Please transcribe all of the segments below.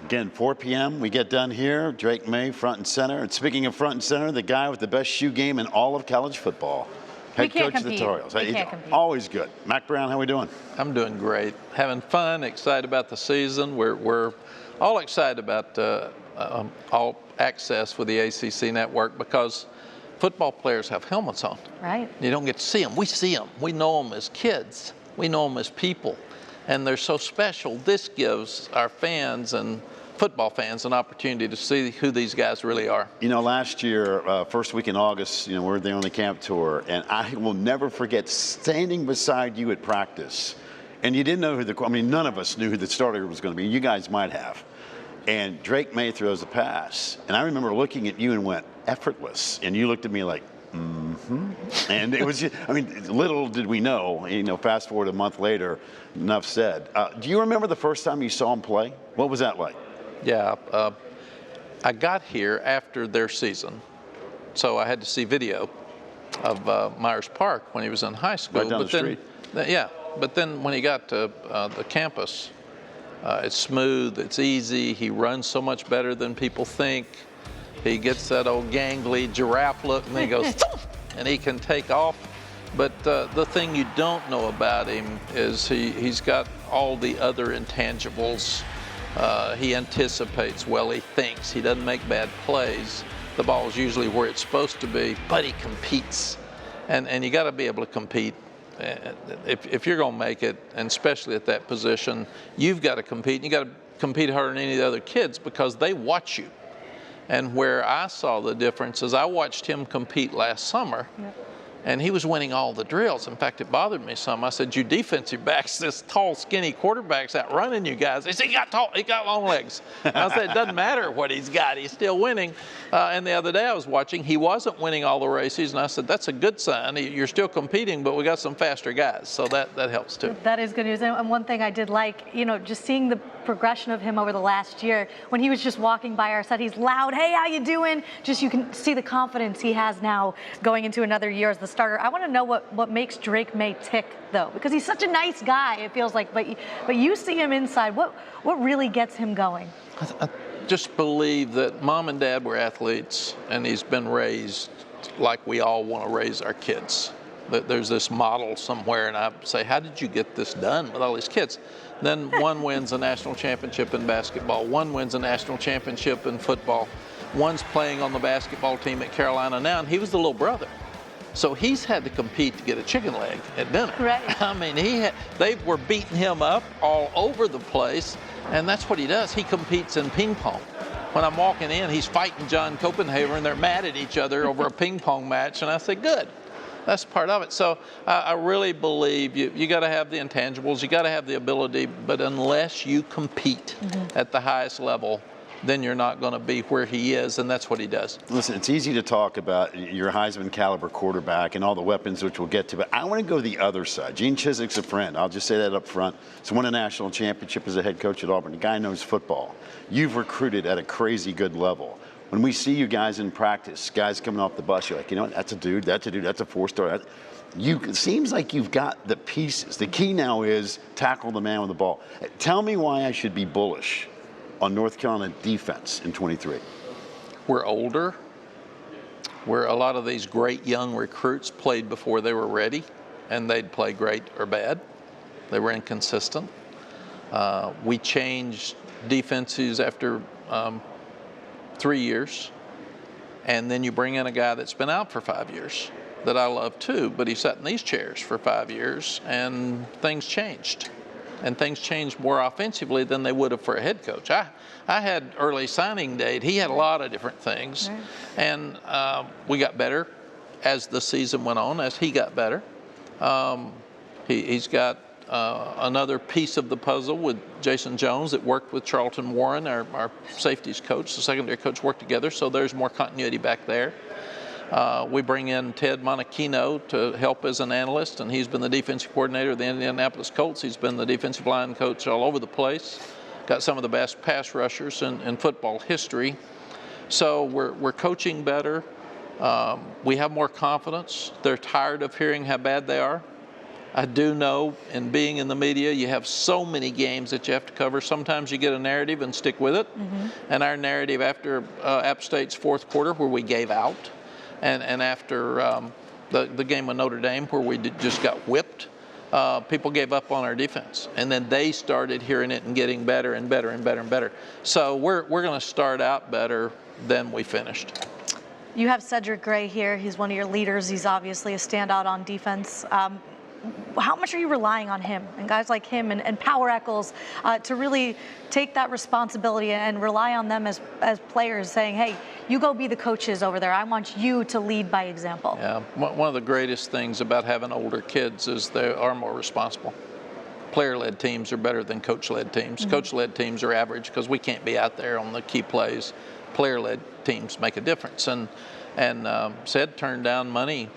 Again, 4 p.m. we get done here. Drake May, front and center. And speaking of front and center, the guy with the best shoe game in all of college football. Head coach of the Tar Heels. Always good. Mack Brown, how we doing? I'm doing great. Having fun, excited about the season. We're all excited about all access with the ACC network because football players have helmets on. Right. You don't get to see them. We see them. We know them as kids. We know them as people. And they're so special. This gives our fans and football fans an opportunity to see who these guys really are. You know, last year, first week in August, you know, we're there on the camp tour, and I will never forget standing beside you at practice. And you didn't know who none of us knew who the starter was going to be. You guys might have. And Drake May throws a pass. And I remember looking at you and went, effortless. And you looked at me like, mm-hmm. And it was just, little did we know, fast forward a month later, enough said. Do you remember the first time you saw him play? What was that like? Yeah, I got here after their season, so I had to see video of Myers Park when he was in high school. Right down the street. Yeah, but then when he got to the campus, it's smooth, it's easy, he runs so much better than people think. He gets that old gangly giraffe look, and then he goes, and he can take off. But the thing you don't know about him is he's got all the other intangibles. He anticipates well, he thinks, he doesn't make bad plays. The ball's usually where it's supposed to be, but he competes. And you got to be able to compete. If you're going to make it, and especially at that position, you've got to compete. You got to compete harder than any of the other kids because they watch you. And where I saw the difference is I watched him compete last summer. Yep. And he was winning all the drills. In fact, it bothered me some. I said, you defensive backs, this tall, skinny quarterback's out running you guys. They said, he got long legs. And I said, it doesn't matter what he's got. He's still winning. And the other day I was watching, he wasn't winning all the races. And I said, that's a good sign. You're still competing, but we got some faster guys. So that helps too. That is good news. And one thing I did like, just seeing the progression of him over the last year, when he was just walking by our set, he's loud, hey, how you doing? Just you can see the confidence he has now going into another year as the starter. I want to know what makes Drake May tick, though, because he's such a nice guy, it feels like, but you see him inside. What really gets him going? I just believe that mom and dad were athletes, and he's been raised like we all want to raise our kids. That there's this model somewhere, and I say, how did you get this done with all these kids? Then one wins a national championship in basketball, one wins a national championship in football, one's playing on the basketball team at Carolina now, and he was the little brother. So he's had to compete to get a chicken leg at dinner. Right. They were beating him up all over the place, and that's what he does. He competes in ping pong. When I'm walking in, he's fighting John Copenhaver, and they're mad at each other over a ping pong match, and I say, good. That's part of it. So I really believe you got to have the intangibles, you got to have the ability, but unless you compete at the highest level, then you're not going to be where he is, and that's what he does. Listen, it's easy to talk about your Heisman caliber quarterback and all the weapons, which we'll get to, but I want to go the other side. Gene Chizik's a friend. I'll just say that up front. He's won a national championship as a head coach at Auburn. The guy knows football. You've recruited at a crazy good level. When we see you guys in practice, guys coming off the bus, you're like, that's a dude, that's a four-star. It seems like you've got the pieces. The key now is tackle the man with the ball. Tell me why I should be bullish on North Carolina defense in 23. We're older. Where a lot of these great young recruits played before they were ready, and they'd play great or bad. They were inconsistent. We changed defenses after 3 years, and then you bring in a guy that's been out for 5 years that I love too, but he sat in these chairs for 5 years, and things changed. And things changed more offensively than they would have for a head coach. I had early signing day. He had a lot of different things. Right. And we got better as the season went on, as he got better. He's got another piece of the puzzle with Jason Jones that worked with Charlton Warren, our safeties coach. The secondary coach worked together, so there's more continuity back there. We bring in Ted Monachino to help as an analyst, and he's been the defensive coordinator of the Indianapolis Colts. He's been the defensive line coach all over the place. Got some of the best pass rushers in football history. So we're coaching better. We have more confidence. They're tired of hearing how bad they are. I do know, in being in the media, you have so many games that you have to cover. Sometimes you get a narrative and stick with it. And our narrative after App State's fourth quarter, where we gave out, and after the game with Notre Dame, where we just got whipped, people gave up on our defense. And then they started hearing it and getting better and better and better and better. So we're going to start out better than we finished. You have Cedric Gray here. He's one of your leaders. He's obviously a standout on defense. How much are you relying on him and guys like him and Power Eccles to really take that responsibility and rely on them as players, saying, hey, you go be the coaches over there. I want you to lead by example. Yeah, one of the greatest things about having older kids is they are more responsible. Player-led teams are better than coach-led teams. Coach-led teams are average because we can't be out there on the key plays. Player-led teams make a difference. And Ced turned down money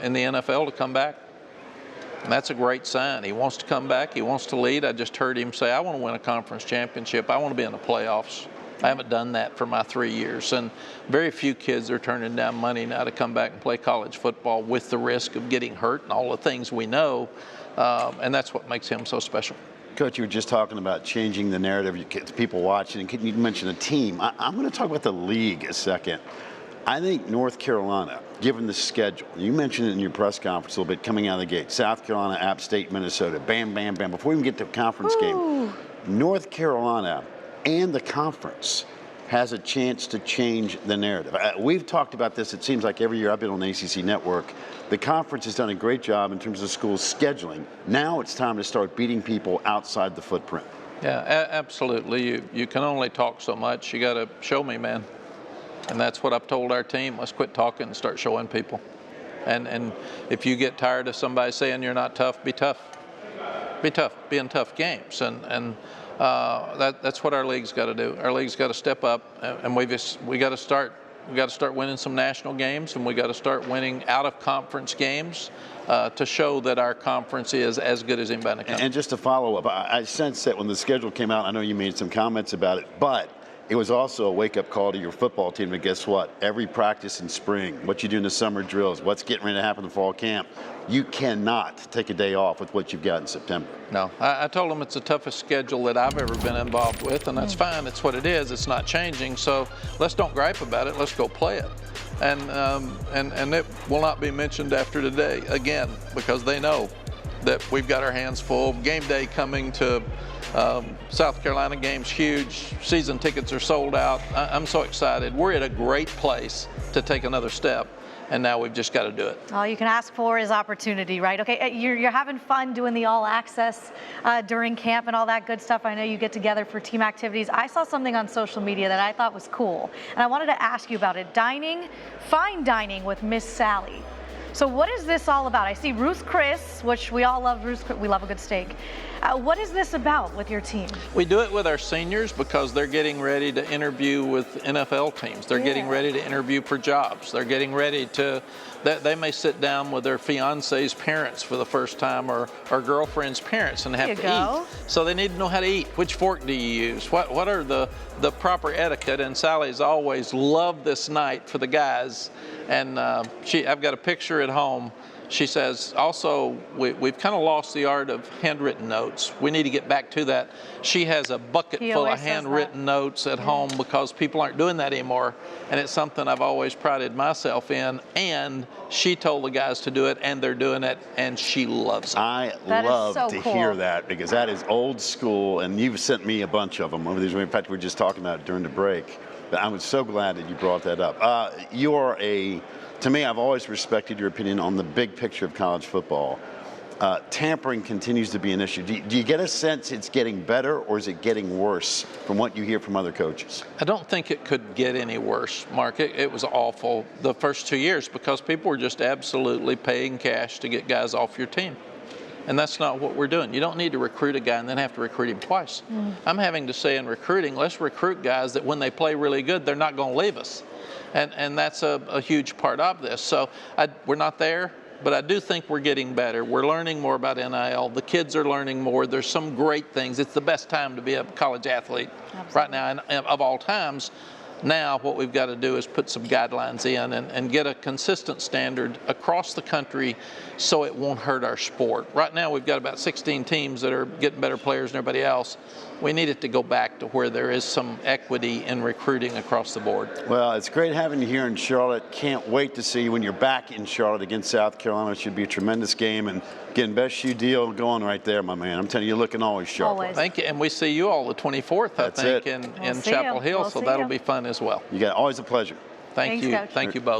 in the NFL to come back. And that's a great sign. He wants to come back. He wants to lead. I just heard him say, I want to win a conference championship. I want to be in the playoffs. I haven't done that for my 3 years. And very few kids are turning down money now to come back and play college football with the risk of getting hurt and all the things we know. And that's what makes him so special. Coach, you were just talking about changing the narrative to people watching, and you mentioned a team. I'm going to talk about the league a second. I think North Carolina, given the schedule, you mentioned it in your press conference a little bit, coming out of the gate, South Carolina, App State, Minnesota, bam, bam, bam. Before we even get to a conference game, North Carolina and the conference has a chance to change the narrative. We've talked about this, it seems like every year I've been on the ACC network. The conference has done a great job in terms of schools scheduling. Now it's time to start beating people outside the footprint. Yeah, absolutely. You can only talk so much. You got to show me, man. And that's what I've told our team. Let's quit talking and start showing people. And if you get tired of somebody saying you're not tough, be tough. Be tough. Be in tough games. And that's what our league's got to do. Our league's got to step up, and we got to start. We got to start winning some national games, and we got to start winning out-of-conference games to show that our conference is as good as anybody in the country. And just to follow up, I sense that when the schedule came out, I know you made some comments about it, but it was also a wake-up call to your football team. And guess what? Every practice in spring, what you do in the summer drills, what's getting ready to happen in the fall camp, you cannot take a day off with what you've got in September. No, I told them it's the toughest schedule that I've ever been involved with, and that's fine. It's what it is. It's not changing. So let's don't gripe about it. Let's go play it. And it will not be mentioned after today again, because they know that we've got our hands full. Game day coming to South Carolina game's huge. Season tickets are sold out. I'm so excited. We're at a great place to take another step, and now we've just got to do it. All you can ask for is opportunity, right? Okay, you're having fun doing the all access during camp and all that good stuff. I know you get together for team activities. I saw something on social media that I thought was cool, and I wanted to ask you about it. Fine dining with Miss Sally. So what is this all about? I see Ruth Chris, which we all love. Ruth, we love a good steak. What is this about with your team? We do it with our seniors because they're getting ready to interview with NFL teams. They're getting ready to interview for jobs. They're getting ready to, they may sit down with their fiance's parents for the first time, or girlfriend's parents, and have to eat. So they need to know how to eat. Which fork do you use? What are the proper etiquette? And Sally's always loved this night for the guys. And I've got a picture at home. She says, also, we've kind of lost the art of handwritten notes. We need to get back to that. She has a bucket full of handwritten notes at home because people aren't doing that anymore. And it's something I've always prided myself in. And she told the guys to do it, and they're doing it, and she loves it. I love to hear that, because that is old school, and you've sent me a bunch of them over these. In fact, we were just talking about it during the break. But I was so glad that you brought that up. To me, I've always respected your opinion on the big picture of college football. Tampering continues to be an issue. Do you get a sense it's getting better, or is it getting worse from what you hear from other coaches? I don't think it could get any worse, Mark. It was awful the first 2 years because people were just absolutely paying cash to get guys off your team. And that's not what we're doing. You don't need to recruit a guy and then have to recruit him twice. I'm having to say in recruiting, let's recruit guys that when they play really good, they're not going to leave us. And that's a huge part of this. So we're not there, but I do think we're getting better. We're learning more about NIL. The kids are learning more. There's some great things. It's the best time to be a college athlete right now, and of all times. Now what we've got to do is put some guidelines in and get a consistent standard across the country so it won't hurt our sport. Right now we've got about 16 teams that are getting better players than everybody else. We need it to go back to where there is some equity in recruiting across the board. Well, it's great having you here in Charlotte. Can't wait to see you when you're back in Charlotte against South Carolina. It should be a tremendous game, and getting best shoe deal going right there, my man. I'm telling you, you're looking always sharp. Always. Thank you, and we see you all the 24th, That's I think, it. in see Chapel you. Hill, We'll so see that'll you. be fun as well. You got always a pleasure. Thank Thanks, you. Coach. Thank you both.